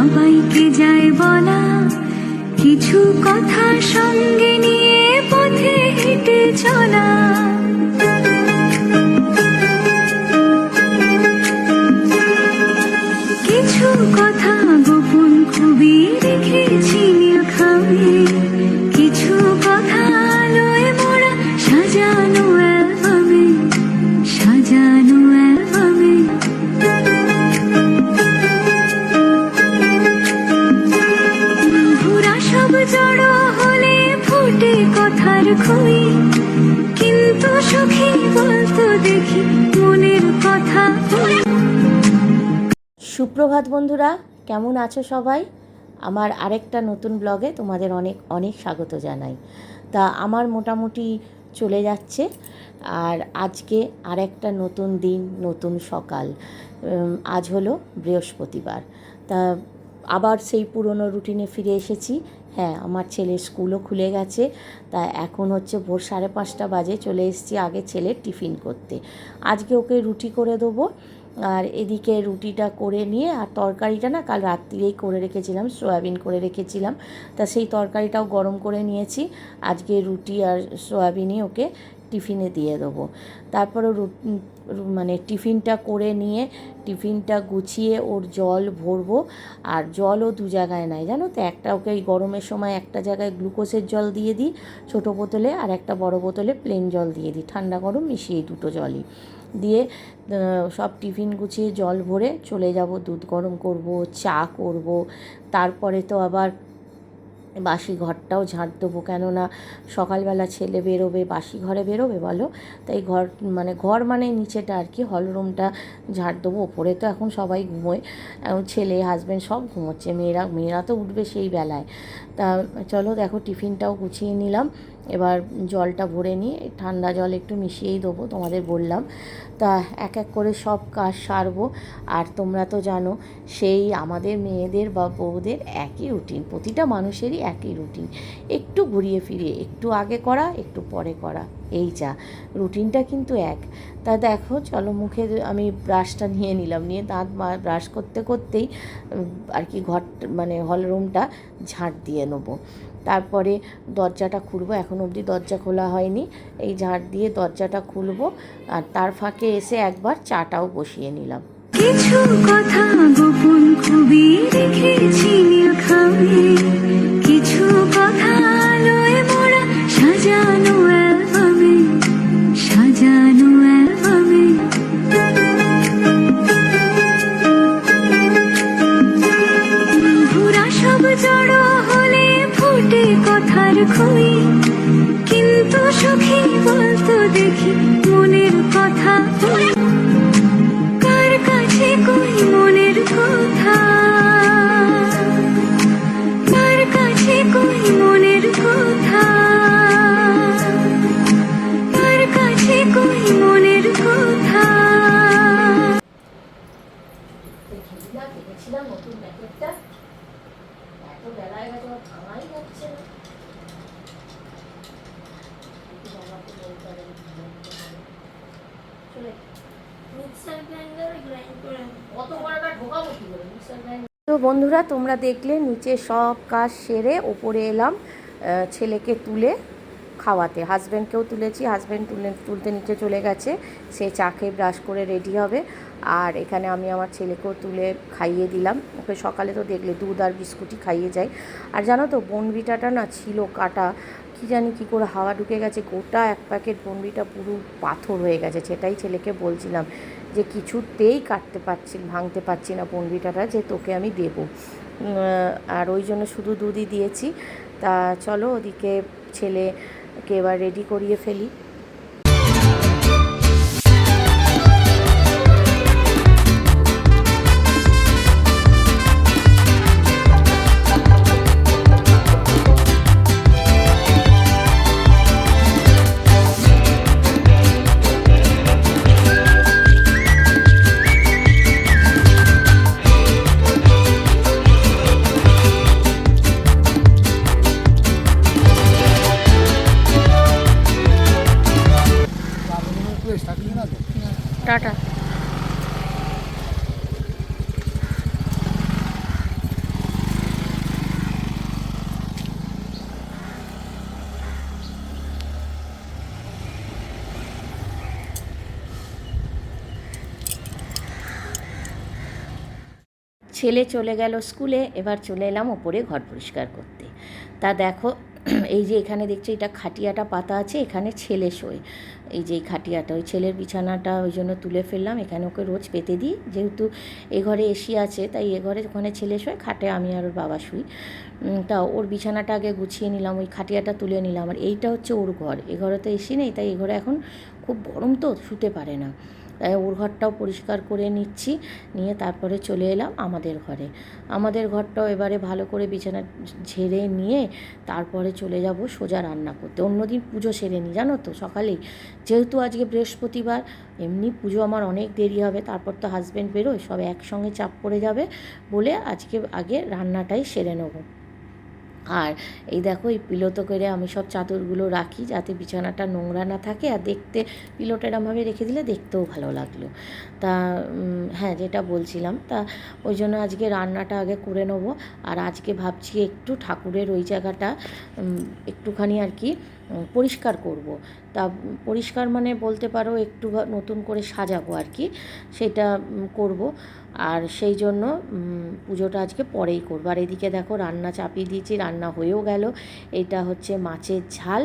সবাইকে যায় বলা কিছু কথা সঙ্গে নিয়ে পথে হেঁটে চলা। কিছু কথা গোপন খুবই রেখেছি নীলখামে, কিছু কথা আলোয় মোড়া সাজানো অ্যালবামে, সাজানো অ্যালবামে। বন্ধুরা সব জড়ো হলে ফুটে কথার খই, কিন্তু সখী বলতো দেখি মনের কথা। সুপ্রভাত বন্ধুরা, কেমন আছো সবাই? আমার আরেকটা নতুন ব্লগে তোমাদের অনেক অনেক স্বাগত জানাই। তা আমার মোটামুটি চলে যাচ্ছে, আর আজকে আরেকটা নতুন দিন, নতুন সকাল। আজ হলো বৃহস্পতিবার। তা আবার সেই পুরনো রুটিনে ফিরে এসেছি। হ্যাঁ, আমার ছেলের স্কুলও খুলে গেছে। তা এখন হচ্ছে ভোর 5:30 বাজে। চলে এসেছি আগে ছেলের টিফিন করতে। আজকে ওকে রুটি করে দেবো, আর এদিকে রুটিটা করে নিয়ে, আর তরকারিটা না কাল রাত্রিরেই করে রেখেছিলাম, সয়াবিন করে রেখেছিলাম। তা সেই তরকারিটাও গরম করে নিয়েছি। আজকে রুটি আর সয়াবিনই ওকে টিফিনে দিয়ে দেবো। তারপরে মানে টিফিনটা করে নিয়ে টিফিনটা গুছিয়ে ওর জল ভরবো। আর জলও দু জায়গায় নাই, জানো তো। একটা ওকে এই গরমের সময় একটা জায়গায় গ্লুকোজের জল দিয়ে দিই ছোটো বোতলে, আর একটা বড় বোতলে প্লেন জল দিয়ে দিই, ঠান্ডা গরম মিশিয়ে দুটো জলই দিয়ে সব টিফিন গুছিয়ে জল ভরে চলে যাব। দুধ গরম করব, চা করব, তারপরে তো আবার বাসি ঘরটাও ঝাড় দেবো, কেননা সকালবেলা ছেলে বেরোবে, বাসি ঘরে বেরোবে বলো। তাই ঘর মানে নিচেটা আর কি, হলরুমটা ঝাড় দেবো। ওপরে তো এখন সবাই ঘুমোয়, এখন ছেলে হাজব্যান্ড সব ঘুমোচ্ছে, মেয়েরা তো উঠবে সেই বেলায়। তা চলো দেখো, টিফিনটাও গুছিয়ে নিলাম। এবার জলটা ভরে নিয়ে ঠান্ডা জল একটু মিশিয়েই দেবো, তোমাদের বললাম। তা এক এক করে সব কাজ সারবো। আর তোমরা তো জানো, সেই আমাদের মেয়েদের বা বউদের একই রুটিন, প্রতিটা মানুষেরই একই রুটিন। একটু ঘুরিয়ে ফিরিয়ে, একটু আগে করা, একটু পরে করা, এই যা রুটিনটা কিন্তু এক। তা দেখো, চলো মুখে আমি ব্রাশটা নিয়ে নিলাম, নিয়ে দাঁত ব্রাশ করতে করতেই আর কি ঘর মানে হলরুমটা ঝাঁট দিয়ে নেবো। তারপরে দরজাটা খুলবো, এখন অবধি দরজা খোলা হয়নি। এই ঝাঁট দিয়ে দরজাটা খুলবো, আর তার ফাঁকে এসে একবার চাটাও বসিয়ে নিলাম। কিছু কথা গোপন খুবই রেখেছি নীলখামে, কিছু কথা আলোয় মোড়া সাজানো অ্যালবামে, সাজানো অ্যালবামে। বন্ধুরা সব জড়ো হলে ফুটে কথার খই, কিন্তু সখী বলতো দেখি মনের কথা। কার কাছে কই মনের কথা, কার কাছে কই মনের কথা, কার কাছে কই মনের কথা। দেখেছিলাম নতুন প্যাকেটটা, এত বেলায় গেছে ভাঙাই যাচ্ছে না। তো বন্ধুরা, তোমরা দেখলে নিচে সব কাজ সেরে ওপরে এলাম ছেলেকে তুলে খাওয়াতে। হাজব্যান্ডকেও তুলেছি, হাজব্যান্ড তুলতে নিচে চলে গেছে, সে চা খেয়ে ব্রাশ করে রেডি হবে। আর এখানে আমি আমার ছেলেকেও তুলে খাইয়ে দিলাম। ওকে সকালে তো দেখলে দুধ আর বিস্কুটই খাইয়ে যাই। আর জানো তো, বোনভিটাটা না ছিল কাটা, কি জানি কী করে হাওয়া ঢুকে গেছে, গোটা এক প্যাকেট বোনভিটা পুরো পাথর হয়ে গেছে। সেটাই ছেলেকে বলছিলাম যে কিছুতেই ভাঙতে পারছি না বোনভিটাটা, যে তোকে আমি দেবো। আর ওই জন্য শুধু দুধই দিয়েছি। তা চলো ওদিকে ছেলেকে এবার রেডি করিয়ে ফেলি। ছেলে চলে গেল স্কুলে, এবার চলে এলাম ওপরে ঘর পরিষ্কার করতে। তা দেখো এই যে এখানে দেখছি এটা খাটিয়াটা পাতা আছে, এখানে ছেলে শোয়। এই যে এই খাটিয়াটা, ওই ছেলের বিছানাটা ওই জন্য তুলে ফেললাম, এখানে ওকে রোজ পেতে দিই, যেহেতু এ ঘরে এসি আছে তাই এ ঘরে ওখানে ছেলে শোয়, খাটে আমি আর ওর বাবা শুই। তা ওর বিছানাটা আগে গুছিয়ে নিলাম, ওই খাটিয়াটা তুলে নিলাম। আর এইটা হচ্ছে ওর ঘর, এ ঘরে তো এসি নেই, তাই এ ঘরে এখন খুব গরম তো শুতে পারে না, তাই ওর ঘরটাও পরিষ্কার করে নিচ্ছি, নিয়ে তারপরে চলে এলাম আমাদের ঘরে। আমাদের ঘরটাও এবারে ভালো করে বিছানা ঝেড়ে নিয়ে তারপরে চলে যাব সোজা রান্না করতে। অন্যদিন পুজো সেরে নিই জানো তো সকালেই, যেহেতু আজকে বৃহস্পতিবার, এমনি পুজো আমার অনেক দেরি হবে, তারপর তো হাজব্যান্ড বেরোয়, সব একসঙ্গে চাপ পড়ে যাবে বলে আজকে আগে রান্নাটাই সেরে নেবো। আর এই দেখো এই পিলোতে করে আমি সব চাদরগুলো রাখি যাতে বিছানাটা নোংরা না থাকে, আর দেখতে পিলোটা এরমভাবে রেখে দিলে দেখতেও ভালো লাগলো। তা হ্যাঁ, যেটা বলছিলাম, তা ওই জন্য আজকে রান্নাটা আগে করে নেবো। আর আজকে ভাবছি একটু ঠাকুরের ওই জায়গাটা একটুখানি আর কি পরিষ্কার করব। তা পরিষ্কার মানে বলতে পারো একটু নতুন করে সাজাবো আর কি, সেটা করব। আর সেই জন্য পুজোটা আজকে পরেই করবো। আর এদিকে দেখো রান্না চাপিয়ে দিয়েছি, রান্না হয়েও গেল। এটা হচ্ছে মাছের ঝাল,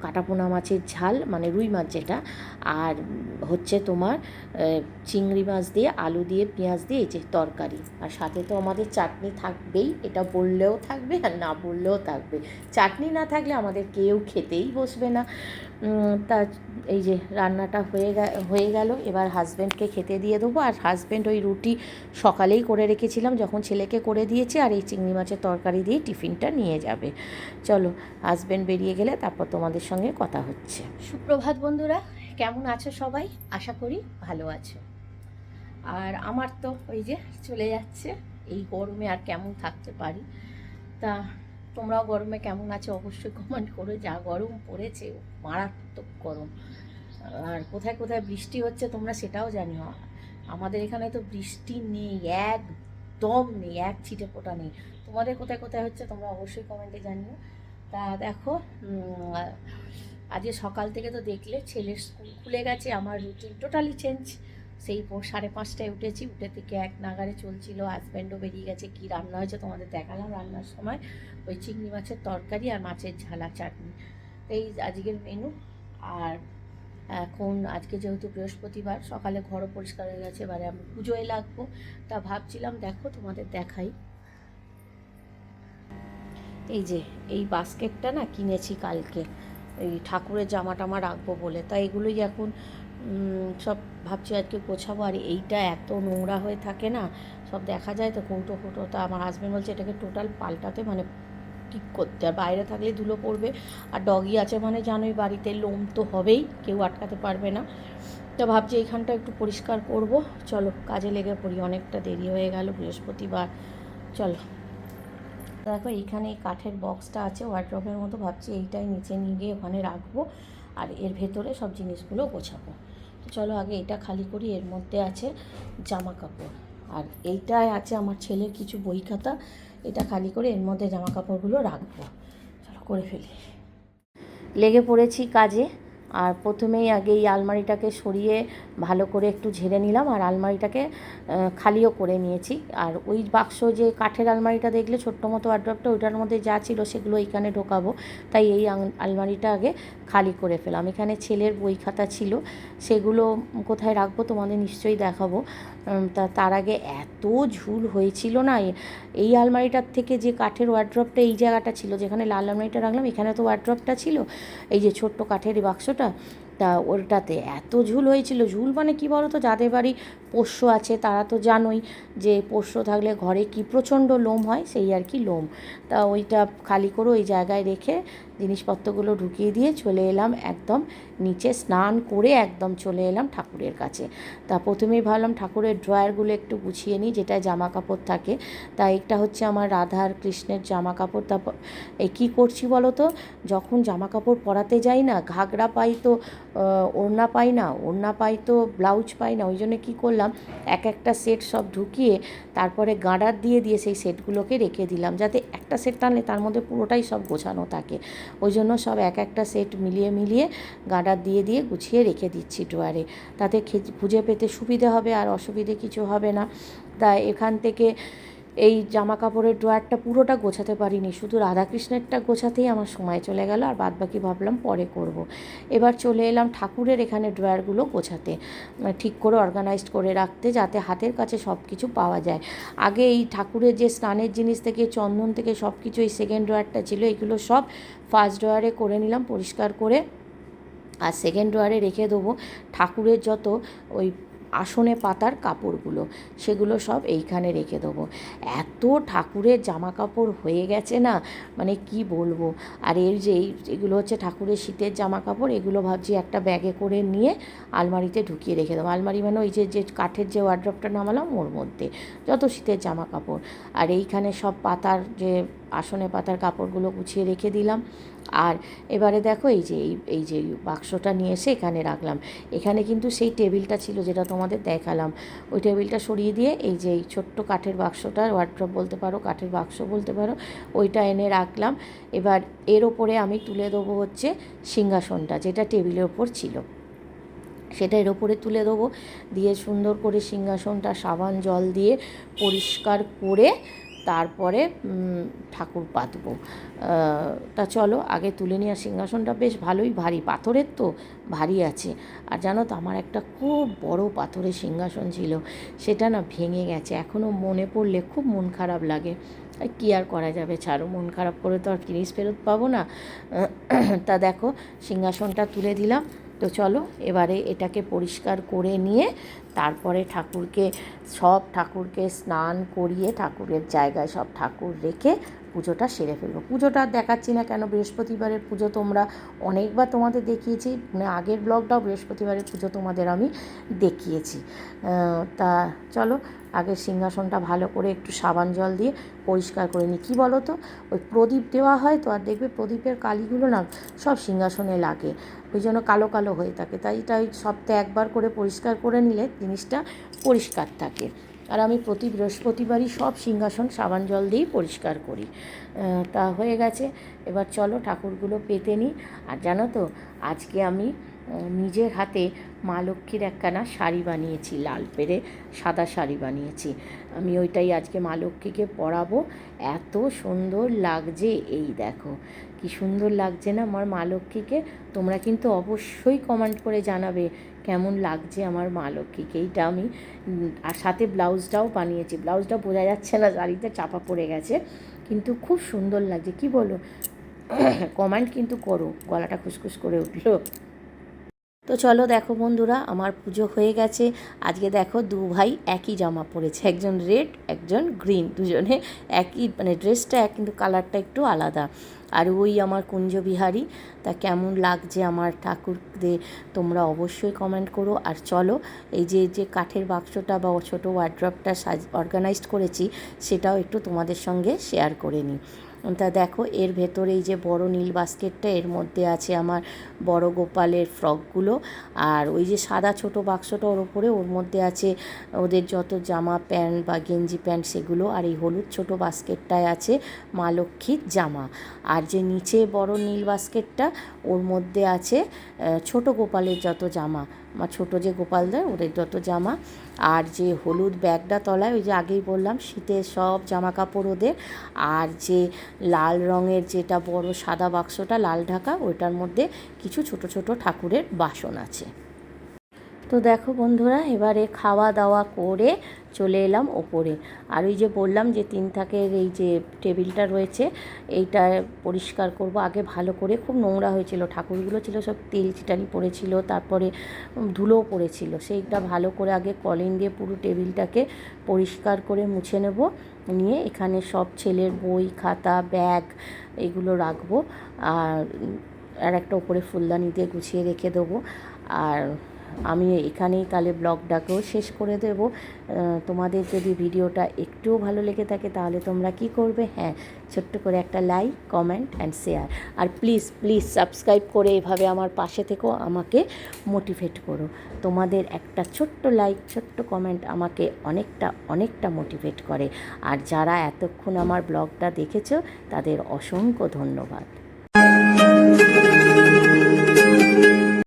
কাটাপোনা মাছের ঝাল, মানে রুই মাছ যেটা, আর হচ্ছে তোমার চিংড়ি মাছ দিয়ে আলু দিয়ে পেঁয়াজ দিয়ে এই যে তরকারি। আর সাথে তো আমাদের চাটনি থাকবেই, এটা বললেও থাকবে আর না বললেও থাকবে, চাটনি না থাকলে আমাদের কেউ খেতেই বসবে না। তা এই যে রান্নাটা হয়ে গেল, এবার হাজব্যান্ডকে খেতে দিয়ে দেবো। আর হাজব্যান্ড ওই রুটি সকালেই করে রেখেছিলাম যখন ছেলেকে করে দিয়েছি, আর এই চিংড়ি মাছের তরকারি দিয়ে টিফিনটা নিয়ে যাবে। চলো, হাজব্যান্ড বেরিয়ে গেলে তারপর তোমাদের সঙ্গে কথা হচ্ছে। সুপ্রভাত বন্ধুরা, কেমন আছো সবাই? আশা করি ভালো আছো। আর আমার তো ওই যে চলে যাচ্ছে, এই গরমে আর কেমন থাকতে পারি। তা তোমরাও গরমে কেমন আছো অবশ্যই কমেন্ট করো, যা গরম পড়েছে, মারাত্মক গরম। আর কোথায় কোথায় বৃষ্টি হচ্ছে তোমরা সেটাও জানিও। আমাদের এখানে তো বৃষ্টি নেই, একদম নেই, এক ছিটে ফোঁটা নেই। তোমাদের কোথায় কোথায় হচ্ছে তোমরা অবশ্যই কমেন্টে জানিও। তা দেখো আজকে সকাল থেকে তো দেখলে ছেলের স্কুল খুলে গেছে, আমার রুটিন টোটালি চেঞ্জ। সেই 5:30টায় উঠেছি, উঠে থেকে এক নাগারে চলছিল, হাজব্যান্ডও বেরিয়ে গেছে। কী রান্না হয়েছে তোমাদের দেখালাম রান্নার সময়, ওই চিংড়ি মাছের তরকারি আর মাছের ঝালা চাটনি, এই আজকের মেনু। আর এখন আজকে যেহেতু বৃহস্পতিবার, সকালে ঘরও পরিষ্কার হয়ে গেছে, এবারে আমি পুজোয় লাগবো। তা ভাবছিলাম দেখো তোমাদের দেখাই, এই যে এই বাস্কেটটা না কিনেছি কালকে, এই ঠাকুরের জামা টামা রাখবো বলে। তাই এগুলোই এখন সব ভাবছি আজকে গোছাবো। আর এইটা এত নোংরা হয়ে থাকে না, সব দেখা যায় তো কৌটো ফোটো। তা আমার হাজব্যান্ড বলছে এটাকে টোটাল পাল্টাতে, মানে ঠিক করতে। আর বাইরে থাকলে ধুলো পড়বে, আর ডগি আছে মানে জানোই বাড়িতে লোম তো হবেই, কেউ আটকাতে পারবে না। তো ভাবছি এইখানটা একটু পরিষ্কার করব। চলো কাজে লেগে পড়ি, অনেকটা দেরি হয়ে গেল, বৃহস্পতিবার। চলো দেখো এইখানে এই কাঠের বক্সটা আছে ওয়ার্ড্রবের মতো, ভাবছি এইটাই নিচে নিয়ে গিয়ে ওখানে রাখবো, আর এর ভেতরে সব জিনিসগুলো গোছাবো। তো চলো আগে এটা খালি করি। এর মধ্যে আছে জামা কাপড়, আর এইটায় আছে আমার ছেলের কিছু বই খাতা, এটা খালি করে এর মধ্যে জামা কাপড়গুলো রাখবো। চলো করে ফেলি। লেগে পড়েছি কাজে। আর প্রথমেই আগে এই আলমারিটাকে সরিয়ে ভালো করে একটু ঝেড়ে নিলাম, আর আলমারিটাকে খালিও করে নিয়েছি। আর ওই বাক্স, যে কাঠের আলমারিটা দেখলে ছোট্ট মতো ওয়ার্ড্রবটা, ওইটার মধ্যে যা ছিল সেগুলো এইখানে ঢোকাবো, তাই এই আলমারিটা আগে খালি করে ফেলাম। এখানে ছেলের বই খাতা ছিল, সেগুলো কোথায় রাখবো তোমাদের নিশ্চয়ই দেখাবো। তার আগে এত ঝুল হয়েছিল না, এই আলমারিটার থেকে যে কাঠের ওয়ার্ড্রবটা এই জায়গাটা ছিল, যেখানে লাল আলমারিটা রাখলাম এখানে তো ওয়ার্ড্রবটা ছিল, এই যে ছোট্ট কাঠের বাক্সটা, তা ওটাতে এত ঝুল হয়েছিল। ঝুল মানে কী বলো তো, যাদের বাড়ি পোষ্য আছে তারা তো জানোই যে পোষ্য থাকলে ঘরে কি প্রচণ্ড লোম হয়, সেই আর কি লোম। তা ওইটা খালি করে ওই জায়গায় রেখে জিনিসপত্রগুলো ঢুকিয়ে দিয়ে চলে এলাম একদম নিচে, স্নান করে একদম চলে এলাম ঠাকুরের কাছে। তা প্রথমেই ভাবলাম ঠাকুরের ড্রয়ারগুলো একটু গুছিয়ে নিই, যেটায় জামা কাপড় থাকে। তা এটা হচ্ছে আমার রাধার কৃষ্ণের জামা কাপড়। তারপর কী করছি বলো তো, যখন জামা কাপড় পরাতে যাই না, ঘাগরা পাই তো ওড়না পাই না, ওড়না পাই তো ব্লাউজ পাই না, ওই জন্য কী করলাম, এক একটা সেট সব ঢুকিয়ে তারপরে গার্ডার দিয়ে দিয়ে সেই সেটগুলোকে রেখে দিলাম, যাতে একটা সেট টানলে তার মধ্যে পুরোটাই সব গোছানো থাকে। ওই জন্য সব এক একটা সেট মিলিয়ে মিলিয়ে গার্ডার দিয়ে দিয়ে গুছিয়ে রেখে দিচ্ছি ড্রয়ারে, তাতে খুঁজে পেতে সুবিধে হবে আর অসুবিধে কিছু হবে না। তা এখান থেকে এই জামা কাপড়ের ড্রয়ারটা পুরোটা গোছাতে পারিনি, শুধু রাধাকৃষ্ণেরটা গোছাতেই আমার সময় চলে গেল, আর বাদবাকি ভাবলাম পরে করব। এবার চলে এলাম ঠাকুরের এখানে ড্রয়ারগুলো গোছাতে, ঠিক করে অর্গানাইজড করে রাখতে, যাতে হাতের কাছে সব কিছু পাওয়া যায়। আগে এই ঠাকুরের যে স্নানের জিনিস থেকে চন্দন থেকে সব কিছু এই সেকেন্ড ড্রয়ারটা ছিল, এগুলো সব ফার্স্ট ড্রয়ারে করে নিলাম পরিষ্কার করে, আর সেকেন্ড ড্রয়ারে রেখে দেবো ঠাকুরের যত ওই আসনে পাতার কাপড়গুলো, সেগুলো সব এইখানে রেখে দেবো। এত ঠাকুরের জামা কাপড় হয়ে গেছে না, মানে কি বলবো। আর এর যে এগুলো হচ্ছে ঠাকুরের শীতের জামা কাপড়, এগুলো ভাবছি একটা ব্যাগে করে নিয়ে আলমারিতে ঢুকিয়ে রেখে দেবো। আলমারি মানে ওই যে কাঠের যে ওয়ার্ড্রপটা নামালাম ওর মধ্যে যত শীতের জামা কাপড়, আর এইখানে সব পাতার যে আসনে পাতার কাপড়গুলো গুছিয়ে রেখে দিলাম। আর এবারে দেখো এই যে বাক্সটা নিয়ে এসে এখানে রাখলাম। এখানে কিন্তু সেই টেবিলটা ছিল যেটা তোমাদের দেখালাম, ওই টেবিলটা সরিয়ে দিয়ে এই যে এই ছোট্ট কাঠের বাক্সটা, ওয়ার্ড্রপ বলতে পারো, কাঠের বাক্স বলতে পারো, ওইটা এনে রাখলাম। এবার এর ওপরে আমি তুলে দেবো হচ্ছে সিংহাসনটা, যেটা টেবিলের ওপর ছিল সেটা এর ওপরে তুলে দেবো, দিয়ে সুন্দর করে সিংহাসনটা সাবান জল দিয়ে পরিষ্কার করে তারপরে ঠাকুর পাতবো। তা চলো আগে তুলে নিয়ে, সিংহাসনটা বেশ ভালোই ভারী, পাথরের তো ভারী আছে। আর জানো তো আমার একটা খুব বড় পাথরের সিংহাসন ছিল, সেটা না ভেঙে গেছে, এখনও মনে পড়লে খুব মন খারাপ লাগে। কী আর করা যাবে, ছাড়ো, মন খারাপ করে তো আর জিনিস ফেরত পাবো না। তা দেখো সিংহাসনটা তুলে দিলাম। তো চলো এবারে এটাকে পরিষ্কার করে নিয়ে তারপরে ঠাকুরকে স্নান করিয়ে ঠাকুরের জায়গায় সব ঠাকুর রেখে পুজোটা সেরে ফেলবো। পুজোটা আর দেখাচ্ছি না, কেন বৃহস্পতিবারের পুজো তোমরা অনেকবার তোমাদের দেখিয়েছি, মানে আগের ব্লগটাও বৃহস্পতিবারের পুজো তোমাদের আমি দেখিয়েছি। তা চলো আগে সিংহাসনটা ভালো করে একটু সাবান জল দিয়ে পরিষ্কার করে নিই। কী বলো তো, ওই প্রদীপ দেওয়া হয় তো, আর দেখবে প্রদীপের কালিগুলো না সব সিংহাসনে লাগে, ওই জন্য কালো কালো হয়ে থাকে, তাই ওই সপ্তাহে একবার করে পরিষ্কার করে নিলে জিনিসটা পরিষ্কার থাকে। আর আমি প্রতি বৃহস্পতিবারই সব সিংহাসন সাবান জল দিয়েই পরিষ্কার করি। তা হয়ে গেছে, এবার চলো ঠাকুরগুলো পেতে নিই। আর জানো তো আজকে আমি নিজের হাতে মা লক্ষ্মীর একখানা শাড়ি বানিয়েছি, লাল পেরে সাদা শাড়ি বানিয়েছি, আমি ওইটাই আজকে মা লক্ষ্মীকে পরাবো। এত সুন্দর লাগছে, এই দেখো কি সুন্দর লাগছে না আমার মা লক্ষ্মীকে। তোমরা কিন্তু অবশ্যই কমেন্ট করে জানাবে কেমন লাগছে আমার মা লক্ষ্মীকে। এইটা আমি আর সাথে ব্লাউজটাও বানিয়েছি, ব্লাউজটা বোঝা যাচ্ছে না, শাড়িতে চাপা পড়ে গেছে, কিন্তু খুব সুন্দর লাগছে, কি বলো? কমেন্ট কিন্তু করো, গলাটা খুসখুস করে উঠলো। তো চলো দেখো বন্ধুরা, আমার পুজো হয়ে গেছে। আজকে দেখো দু ভাই একই জামা পরেছে, একজন রেড একজন গ্রিন, দুজনে একই, মানে ড্রেসটা এক কিন্তু কালারটা একটু আলাদা। আর ওই আমার কুঞ্জবিহারী। তা কেমন লাগছে আমার ঠাকুরদের তোমরা অবশ্যই কমেন্ট করো। আর চলো এই যে কাঠের বাক্সটা বা ছোটো ওয়ার্ড্রপটা অর্গানাইজড করেছি, সেটাও একটু তোমাদের সঙ্গে শেয়ার করে নিই। তা দেখো এর ভেতরে এই যে বড় নীল বাস্কেটটা, এর মধ্যে আছে আমার বড় গোপালের ফ্রকগুলো, আর ওই যে সাদা ছোট বাক্সটা ওর ওপরে, ওর মধ্যে আছে ওদের যত জামা প্যান্ট বা গেঞ্জি প্যান্ট সেগুলো, আর এই হলুদ ছোট বাস্কেটটায় আছে মা লক্ষ্মীর জামা। আর যে নিচে বড় নীল বাস্কেটটা, ওর মধ্যে আছে ছোট গোপালের যত জামা, বা ছোটো যে গোপালদের ওদের যত জামা। আর যে হলুদ ব্যাগটা তলায়, ওই যে আগেই বললাম শীতের সব জামা কাপড় ওদের। আর যে লাল রঙের যেটা বড় সাদা বাক্সটা লাল ঢাকা, ওইটার মধ্যে কিছু ছোট ছোট ঠাকুরের বাসন আছে। তো দেখো বন্ধুরা, এবারে খাওয়া দাওয়া করে চলে এলাম ওপরে। আর ওই যে বললাম যে 3 থাকের এই যে টেবিলটা রয়েছে, এইটা পরিষ্কার করব আগে ভালো করে। খুব নোংরা হয়েছিল, ঠাকুরগুলো ছিল সব তেল চিটানি পড়েছিল, তারপরে ধুলোও পড়েছিল, সেইটা ভালো করে আগে কলিন দিয়ে পুরো টেবিলটাকে পরিষ্কার করে মুছে নেব। নিয়ে এখানে সব ছেলের বই খাতা ব্যাগ এগুলো রাখবো, আর একটা ওপরে ফুলদানি দিয়ে গুছিয়ে রেখে দেবো। আর আমি এখানেই তাহলে ব্লগটাকেও শেষ করে দেব। তোমাদের যদি ভিডিওটা একটুও ভালো লেগে থাকে তাহলে তোমরা কি করবে, হ্যাঁ ছোট্ট করে একটা লাইক কমেন্ট অ্যান্ড শেয়ার, আর প্লিজ সাবস্ক্রাইব করে এভাবে আমার পাশে থেকেও আমাকে মোটিভেট করো। তোমাদের একটা ছোট্ট লাইক ছোট্ট কমেন্ট আমাকে অনেকটা মোটিভেট করে। আর যারা এতক্ষণ আমার ব্লগটা দেখেছো তাদের অসংখ্য ধন্যবাদ।